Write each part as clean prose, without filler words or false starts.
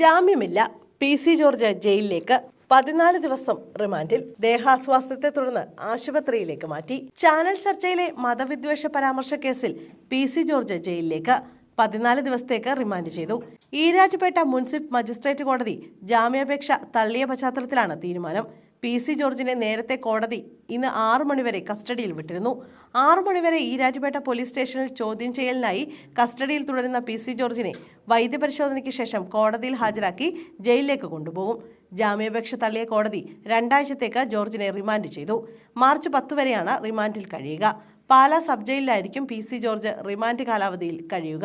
ജാമ്യമില്ല. PC George ജയിലിലേക്ക്. 14 ദിവസം റിമാൻഡിൽ. ദേഹാസ്വാസ്ഥ്യത്തെ തുടർന്ന് ആശുപത്രിയിലേക്ക് മാറ്റി. ചാനൽ ചർച്ചയിലെ മതവിദ്വേഷ പരാമർശ കേസിൽ PC ജോർജ് ജയിലിലേക്ക്. 14 ദിവസത്തേക്ക് റിമാൻഡ് ചെയ്തു. ഈരാറ്റുപേട്ട മുനിസിപ്പൽ മജിസ്ട്രേറ്റ് കോടതി ജാമ്യാപേക്ഷ തള്ളിയ പശ്ചാത്തലത്തിലാണ് തീരുമാനം. PC ജോർജിനെ നേരത്തെ കോടതി ഇന്ന് 6 മണിവരെ കസ്റ്റഡിയിൽ വിട്ടിരുന്നു. 6 മണിവരെ ഈരാറ്റുപേട്ട പോലീസ് സ്റ്റേഷനിൽ ചോദ്യം ചെയ്യലിനായി കസ്റ്റഡിയിൽ തുടരുന്ന PC ജോർജിനെ വൈദ്യപരിശോധനയ്ക്ക് ശേഷം കോടതിയിൽ ഹാജരാക്കി ജയിലിലേക്ക് കൊണ്ടുപോകും. ജാമ്യാപേക്ഷ തള്ളിയ കോടതി 2 ആഴ്ചത്തേക്ക് ജോർജിനെ റിമാൻഡ് ചെയ്തു. മാർച്ച് 10 വരെയാണ് റിമാൻഡിൽ കഴിയുക. പാലാ സബ് ജയിലിലായിരിക്കും PC ജോർജ് റിമാൻഡ് കാലാവധിയിൽ കഴിയുക.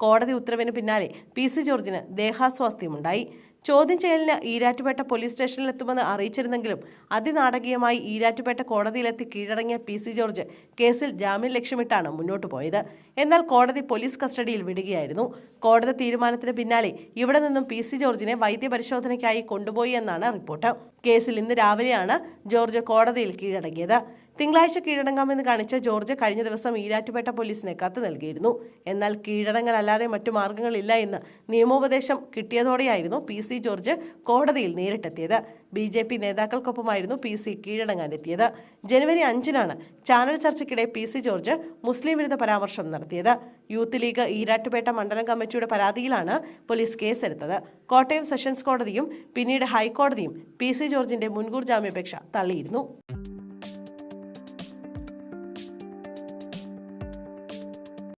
കോടതി ഉത്തരവിന് പിന്നാലെ PC ജോർജിന് ദേഹാസ്വാസ്ഥ്യമുണ്ടായി. ചോദ്യം ചെയ്യലിന് ഈരാറ്റുപേട്ട പോലീസ് സ്റ്റേഷനിലെത്തുമെന്ന് അറിയിച്ചിരുന്നെങ്കിലും അതിനാടകീയമായി ഈരാറ്റുപേട്ട കോടതിയിലെത്തി കീഴടങ്ങിയ PC ജോർജ് കേസിൽ ജാമ്യം ലക്ഷ്യമിട്ടാണ് മുന്നോട്ട് പോയത്. എന്നാൽ കോടതി പോലീസ് കസ്റ്റഡിയിൽ വിടുകയായിരുന്നു. കോടതി തീരുമാനത്തിന് പിന്നാലെ ഇവിടെ നിന്നും PC ജോർജിനെ വൈദ്യപരിശോധനയ്ക്കായി കൊണ്ടുപോയി എന്നാണ് റിപ്പോർട്ട്. കേസിൽ ഇന്ന് രാവിലെയാണ് ജോർജ് കോടതിയിൽ കീഴടങ്ങിയത്. തിങ്കളാഴ്ച കീഴടങ്ങാമെന്ന് കാണിച്ച ജോർജ് കഴിഞ്ഞ ദിവസം ഈരാറ്റുപേട്ട പോലീസിന് കത്ത് നൽകിയിരുന്നു. എന്നാൽ കീഴടങ്ങലല്ലാതെ മറ്റു മാർഗങ്ങളില്ല എന്ന് നിയമോപദേശം കിട്ടിയതോടെയായിരുന്നു PC ജോർജ് കോടതിയിൽ നേരിട്ടെത്തിയത്. BJP നേതാക്കൾക്കൊപ്പമായിരുന്നു PC കീഴടങ്ങാനെത്തിയത്. ജനുവരി 5-നാണ് ചാനൽ ചർച്ചയ്ക്കിടെ PC ജോർജ് മുസ്ലിം വിരുദ്ധ പരാമർശം നടത്തിയത്. യൂത്ത് ലീഗ് ഈരാറ്റുപേട്ട മണ്ഡലം കമ്മിറ്റിയുടെ പരാതിയിലാണ് പോലീസ് കേസെടുത്തത്. കോട്ടയം സെഷൻസ് കോടതിയും പിന്നീട് ഹൈക്കോടതിയും PC ജോർജിന്റെ മുൻകൂർ ജാമ്യാപേക്ഷ തള്ളിയിരുന്നു.